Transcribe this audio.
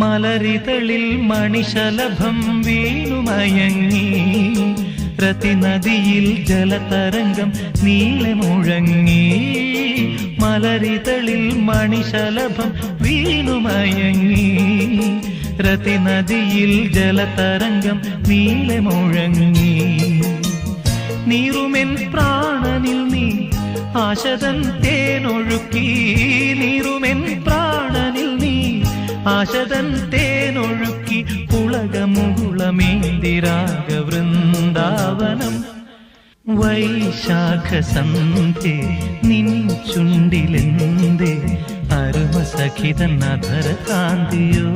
മലരിതളിൽ മണിശലഭം വീണുമയങ്ങി രതിനദിയിൽ ജലതരംഗം നീളെ മുഴങ്ങി മലരിതളിൽ മണിശലഭം വീണുമയങ്ങി രതിനദിയിൽ ജലതരംഗം നീളെ മുഴങ്ങി നീറുമെൻ പ്രാണനിൽ നീ ആശതൻ തേനൊഴുക്കി നീറുമെൻ പ്രാണനിൽ നീ ആശതൻ തേനൊഴുക്കി പുളകമുകുളമേന്തിരാഗവൃന്ദാവനം വൈശാഖസന്ധ്യേ നിൻ ചുണ്ടിലെന്തേ അരുമസഖിതൻ അധരകാന്തിയോ